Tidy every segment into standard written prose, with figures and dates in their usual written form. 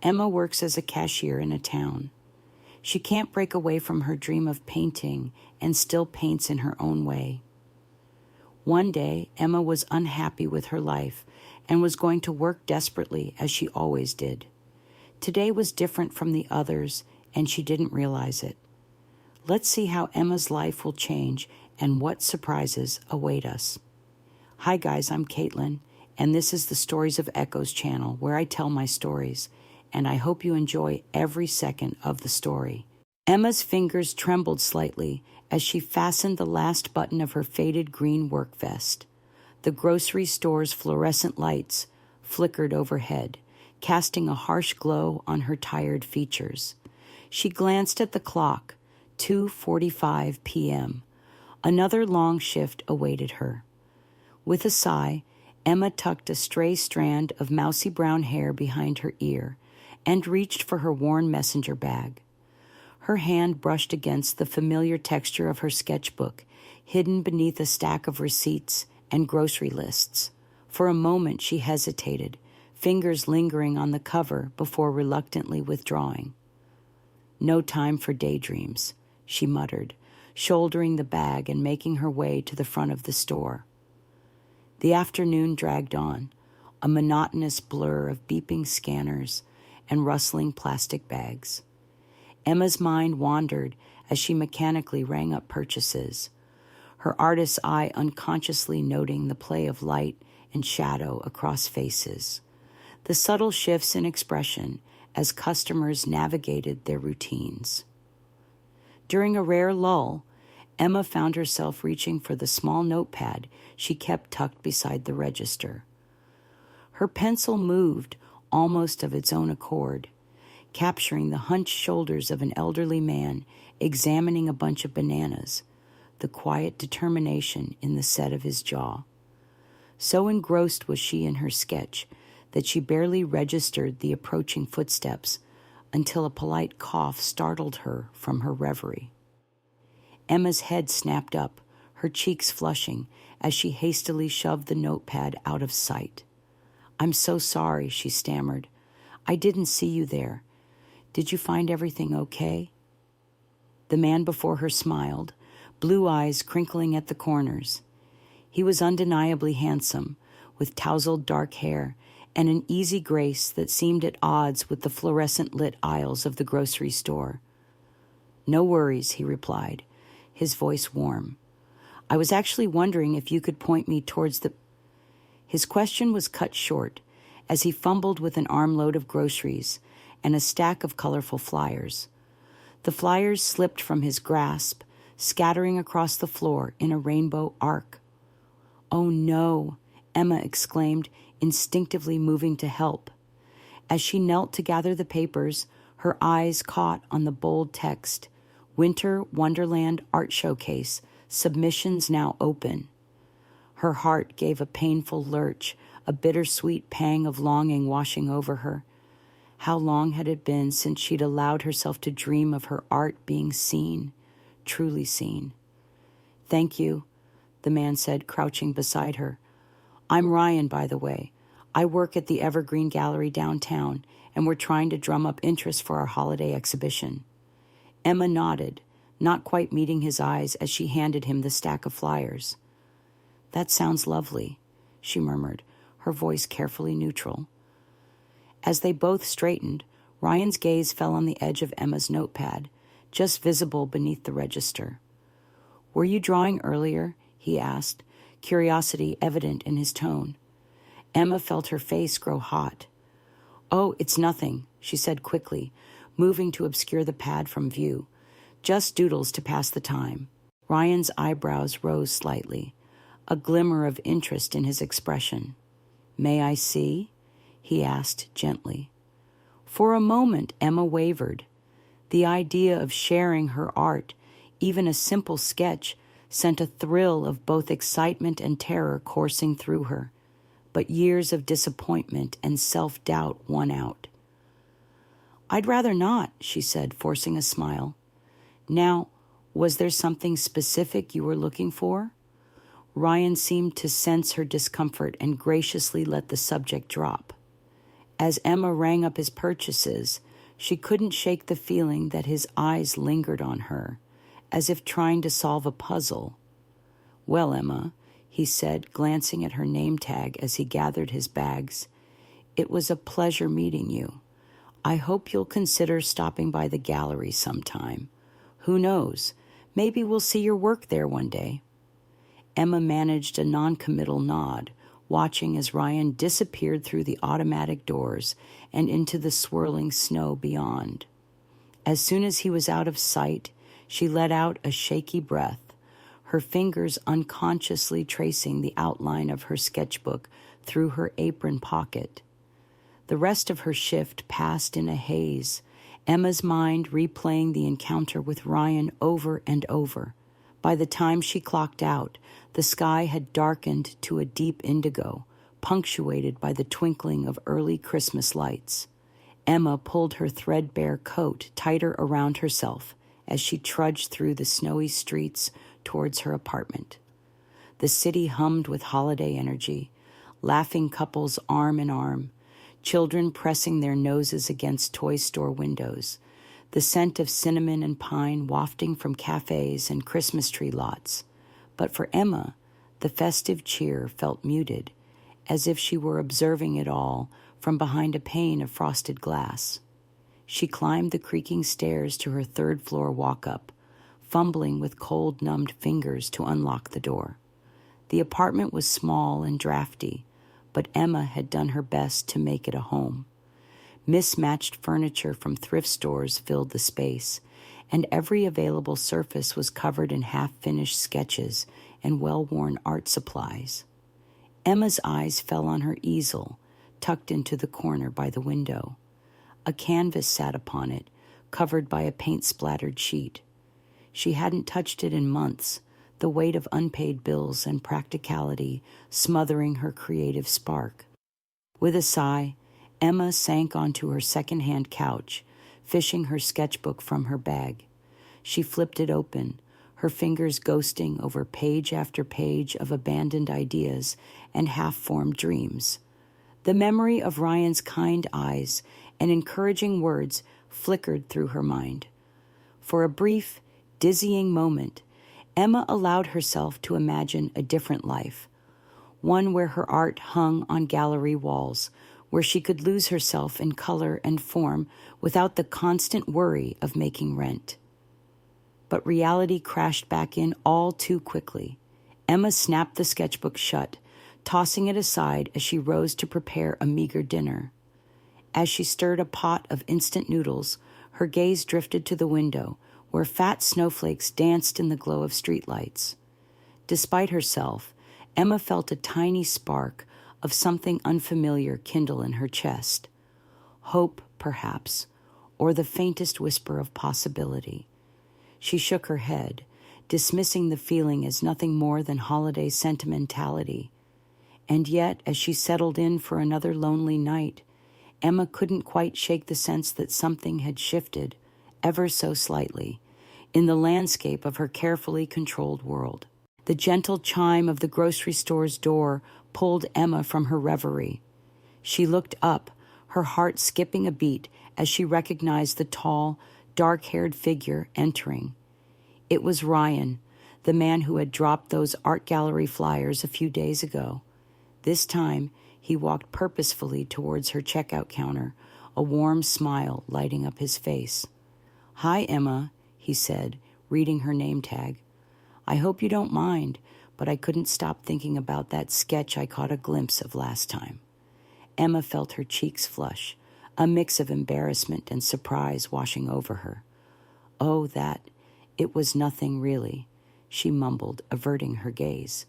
Emma works as a cashier in a town. She can't break away from her dream of painting and still paints in her own way. One day, Emma was unhappy with her life and was going to work desperately as she always did. Today was different from the others, and she didn't realize it. Let's see how Emma's life will change and what surprises await us. Hi guys, I'm Kaitlyn, and this is the Stories of Echoes channel where I tell my stories, and I hope you enjoy every second of the story. Emma's fingers trembled slightly as she fastened the last button of her faded green work vest. The grocery store's fluorescent lights flickered overhead, casting a harsh glow on her tired features. She glanced at the clock, 2:45 p.m. Another long shift awaited her. With a sigh, Emma tucked a stray strand of mousy brown hair behind her ear and reached for her worn messenger bag. Her hand brushed against the familiar texture of her sketchbook, hidden beneath a stack of receipts and grocery lists. For a moment she hesitated, fingers lingering on the cover before reluctantly withdrawing. "No time for daydreams," she muttered, shouldering the bag and making her way to the front of the store. The afternoon dragged on, a monotonous blur of beeping scanners and rustling plastic bags. Emma's mind wandered as she mechanically rang up purchases, her artist's eye unconsciously noting the play of light and shadow across faces, the subtle shifts in expression as customers navigated their routines. During a rare lull, Emma found herself reaching for the small notepad she kept tucked beside the register. Her pencil moved almost of its own accord, capturing the hunched shoulders of an elderly man examining a bunch of bananas, the quiet determination in the set of his jaw. So engrossed was she in her sketch that she barely registered the approaching footsteps until a polite cough startled her from her reverie. Emma's head snapped up, her cheeks flushing, as she hastily shoved the notepad out of sight. "I'm so sorry," she stammered. "I didn't see you there. Did you find everything okay?" The man before her smiled, blue eyes crinkling at the corners. He was undeniably handsome, with tousled dark hair and an easy grace that seemed at odds with the fluorescent-lit aisles of the grocery store. "No worries," he replied, his voice warm. "I was actually wondering if you could point me towards the—" His question was cut short as he fumbled with an armload of groceries and a stack of colorful flyers. The flyers slipped from his grasp, scattering across the floor in a rainbow arc. "Oh no," Emma exclaimed, instinctively moving to help. As she knelt to gather the papers, her eyes caught on the bold text, "Winter Wonderland Art Showcase, submissions now open." Her heart gave a painful lurch, a bittersweet pang of longing washing over her. How long had it been since she'd allowed herself to dream of her art being seen, truly seen? "Thank you," the man said, crouching beside her. "I'm Ryan, by the way. I work at the Evergreen Gallery downtown, and we're trying to drum up interest for our holiday exhibition." Emma nodded, not quite meeting his eyes as she handed him the stack of flyers. "That sounds lovely," she murmured, her voice carefully neutral. As they both straightened, Ryan's gaze fell on the edge of Emma's notepad, just visible beneath the register. "Were you drawing earlier?" he asked, curiosity evident in his tone. Emma felt her face grow hot. "Oh, it's nothing," she said quickly, moving to obscure the pad from view. "Just doodles to pass the time." Ryan's eyebrows rose slightly, a glimmer of interest in his expression. "May I see?" he asked gently. For a moment, Emma wavered. The idea of sharing her art, even a simple sketch, sent a thrill of both excitement and terror coursing through her, but years of disappointment and self-doubt won out. "I'd rather not," she said, forcing a smile. "Now, was there something specific you were looking for?" Ryan seemed to sense her discomfort and graciously let the subject drop. As Emma rang up his purchases, she couldn't shake the feeling that his eyes lingered on her, as if trying to solve a puzzle. "Well, Emma," he said, glancing at her name tag as he gathered his bags, "it was a pleasure meeting you. I hope you'll consider stopping by the gallery sometime. Who knows, maybe we'll see your work there one day." Emma managed a noncommittal nod, watching as Ryan disappeared through the automatic doors and into the swirling snow beyond. As soon as he was out of sight, she let out a shaky breath, her fingers unconsciously tracing the outline of her sketchbook through her apron pocket. The rest of her shift passed in a haze, Emma's mind replaying the encounter with Ryan over and over. By the time she clocked out, the sky had darkened to a deep indigo, punctuated by the twinkling of early Christmas lights. Emma pulled her threadbare coat tighter around herself as she trudged through the snowy streets towards her apartment. The city hummed with holiday energy, laughing couples arm in arm, children pressing their noses against toy store windows, the scent of cinnamon and pine wafting from cafes and Christmas tree lots. But for Emma, the festive cheer felt muted, as if she were observing it all from behind a pane of frosted glass. She climbed the creaking stairs to her third-floor walk-up, fumbling with cold-numbed fingers to unlock the door. The apartment was small and drafty, but Emma had done her best to make it a home. Mismatched furniture from thrift stores filled the space, and every available surface was covered in half-finished sketches and well-worn art supplies. Emma's eyes fell on her easel, tucked into the corner by the window. A canvas sat upon it, covered by a paint-splattered sheet. She hadn't touched it in months, the weight of unpaid bills and practicality smothering her creative spark. With a sigh, Emma sank onto her second-hand couch, fishing her sketchbook from her bag. She flipped it open, her fingers ghosting over page after page of abandoned ideas and half-formed dreams. The memory of Ryan's kind eyes and encouraging words flickered through her mind. For a brief, dizzying moment, Emma allowed herself to imagine a different life, one where her art hung on gallery walls, where she could lose herself in color and form without the constant worry of making rent. But reality crashed back in all too quickly. Emma snapped the sketchbook shut, tossing it aside as she rose to prepare a meager dinner. As she stirred a pot of instant noodles, her gaze drifted to the window, where fat snowflakes danced in the glow of streetlights. Despite herself, Emma felt a tiny spark of something unfamiliar kindle in her chest. Hope, perhaps, or the faintest whisper of possibility. She shook her head, dismissing the feeling as nothing more than holiday sentimentality. And yet, as she settled in for another lonely night, Emma couldn't quite shake the sense that something had shifted, ever so slightly, in the landscape of her carefully controlled world. The gentle chime of the grocery store's door pulled Emma from her reverie. She looked up, her heart skipping a beat as she recognized the tall, dark-haired figure entering. It was Ryan, the man who had dropped those art gallery flyers a few days ago. This time, he walked purposefully towards her checkout counter, a warm smile lighting up his face. "Hi, Emma," he said, reading her name tag. "I hope you don't mind, but I couldn't stop thinking about that sketch I caught a glimpse of last time." Emma felt her cheeks flush, a mix of embarrassment and surprise washing over her. "Oh, that. It was nothing really," she mumbled, averting her gaze.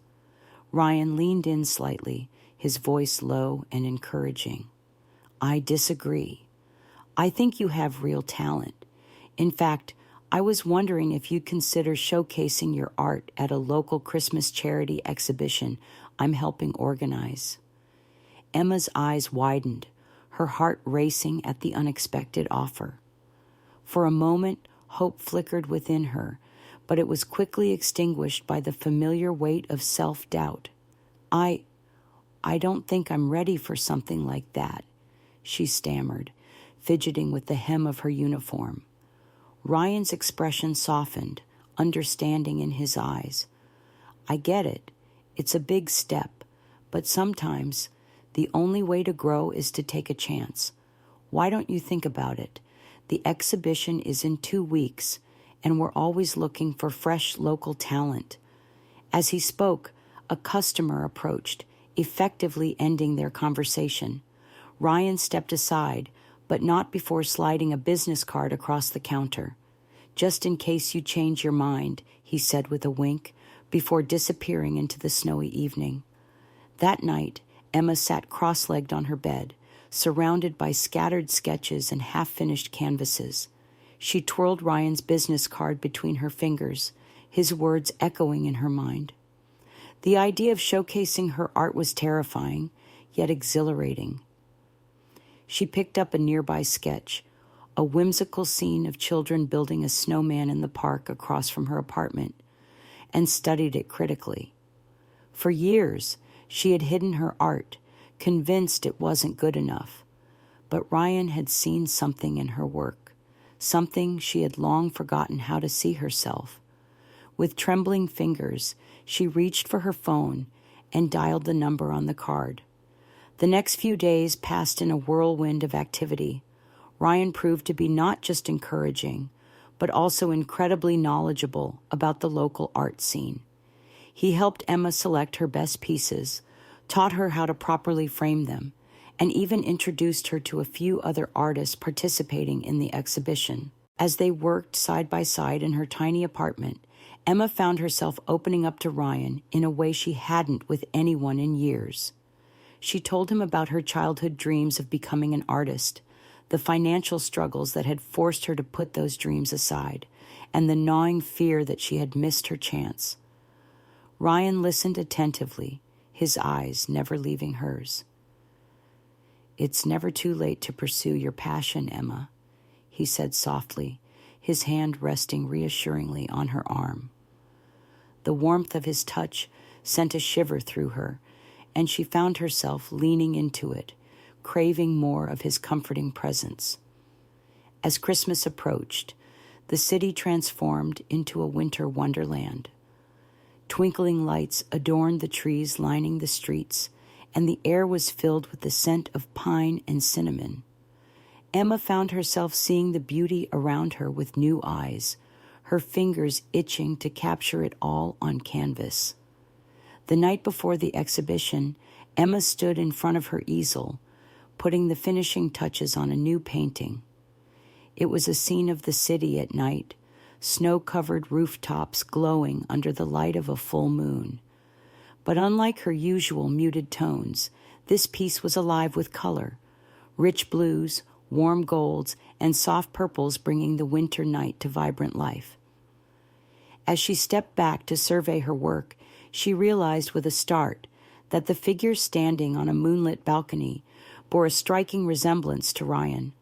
Ryan leaned in slightly, his voice low and encouraging. "I disagree. I think you have real talent. In fact, I was wondering if you'd consider showcasing your art at a local Christmas charity exhibition I'm helping organize." Emma's eyes widened, her heart racing at the unexpected offer. For a moment, hope flickered within her, but it was quickly extinguished by the familiar weight of self-doubt. I don't think I'm ready for something like that," she stammered, fidgeting with the hem of her uniform. Ryan's expression softened, understanding in his eyes. I get it. It's a big step, but sometimes the only way to grow is to take a chance. Why don't you think about it? The exhibition is in 2 weeks, and we're always looking for fresh local talent. As he spoke, a customer approached, effectively ending their conversation. Ryan stepped aside, but not before sliding a business card across the counter. Just in case you change your mind, he said with a wink, before disappearing into the snowy evening. That night, Emma sat cross-legged on her bed, surrounded by scattered sketches and half-finished canvases. She twirled Ryan's business card between her fingers, his words echoing in her mind. The idea of showcasing her art was terrifying, yet exhilarating. She picked up a nearby sketch, a whimsical scene of children building a snowman in the park across from her apartment, and studied it critically. For years, she had hidden her art, convinced it wasn't good enough. But Ryan had seen something in her work, something she had long forgotten how to see herself. With trembling fingers, she reached for her phone and dialed the number on the card. The next few days passed in a whirlwind of activity. Ryan proved to be not just encouraging, but also incredibly knowledgeable about the local art scene. He helped Emma select her best pieces, taught her how to properly frame them, and even introduced her to a few other artists participating in the exhibition. As they worked side by side in her tiny apartment, Emma found herself opening up to Ryan in a way she hadn't with anyone in years. She told him about her childhood dreams of becoming an artist, the financial struggles that had forced her to put those dreams aside, and the gnawing fear that she had missed her chance. Ryan listened attentively, his eyes never leaving hers. It's never too late to pursue your passion, Emma, he said softly, his hand resting reassuringly on her arm. The warmth of his touch sent a shiver through her, and she found herself leaning into it, craving more of his comforting presence. As Christmas approached, the city transformed into a winter wonderland. Twinkling lights adorned the trees lining the streets, and the air was filled with the scent of pine and cinnamon. Emma found herself seeing the beauty around her with new eyes, her fingers itching to capture it all on canvas. The night before the exhibition, Emma stood in front of her easel, putting the finishing touches on a new painting. It was a scene of the city at night, snow-covered rooftops glowing under the light of a full moon. But unlike her usual muted tones, this piece was alive with color, rich blues, warm golds, and soft purples bringing the winter night to vibrant life. As she stepped back to survey her work, she realized with a start that the figure standing on a moonlit balcony bore a striking resemblance to Ryan.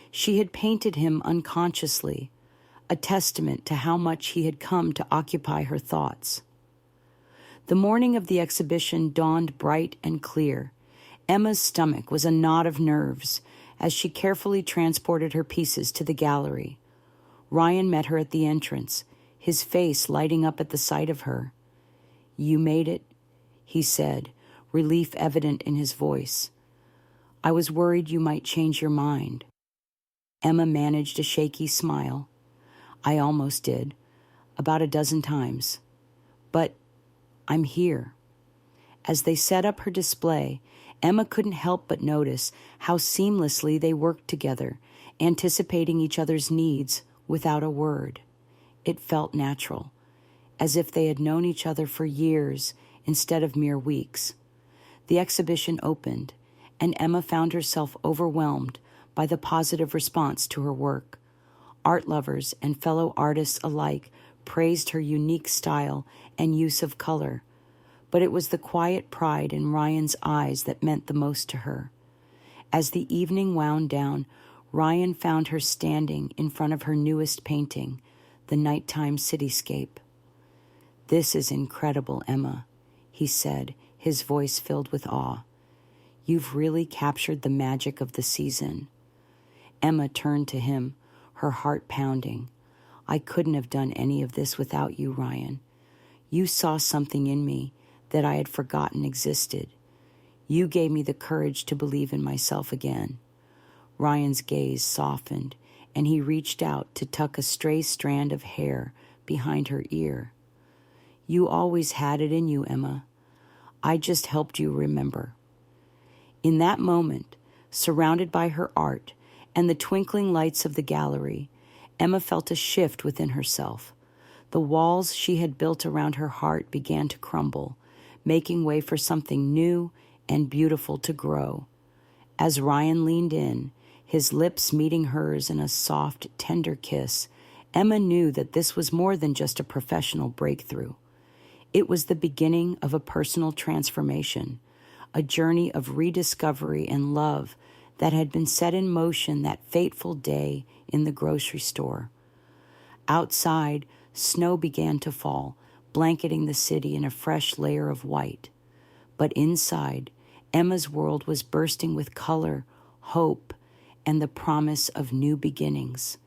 She had painted him unconsciously, a testament to how much he had come to occupy her thoughts. The morning of the exhibition dawned bright and clear. Emma's stomach was a knot of nerves as she carefully transported her pieces to the gallery. Ryan met her at the entrance, his face lighting up at the sight of her. "You made it," he said, relief evident in his voice. "I was worried you might change your mind." Emma managed a shaky smile. "I almost did, about a dozen times. But I'm here." As they set up her display, Emma couldn't help but notice how seamlessly they worked together, anticipating each other's needs without a word. It felt natural, as if they had known each other for years instead of mere weeks. The exhibition opened, and Emma found herself overwhelmed by the positive response to her work. Art lovers and fellow artists alike praised her unique style and use of color, but it was the quiet pride in Ryan's eyes that meant the most to her. As the evening wound down, Ryan found her standing in front of her newest painting, the nighttime cityscape. "This is incredible, Emma," he said, his voice filled with awe. You've really captured the magic of the season." Emma turned to him, her heart pounding. "I couldn't have done any of this without you, Ryan. You saw something in me that I had forgotten existed. You gave me the courage to believe in myself again." Ryan's gaze softened, and he reached out to tuck a stray strand of hair behind her ear. "You always had it in you, Emma. I just helped you remember." In that moment, surrounded by her art and the twinkling lights of the gallery, Emma felt a shift within herself. The walls she had built around her heart began to crumble, making way for something new and beautiful to grow. As Ryan leaned in, his lips meeting hers in a soft, tender kiss, Emma knew that this was more than just a professional breakthrough. It was the beginning of a personal transformation, a journey of rediscovery and love that had been set in motion that fateful day in the grocery store. Outside, snow began to fall, blanketing the city in a fresh layer of white. But inside, Emma's world was bursting with color, hope, and the promise of new beginnings.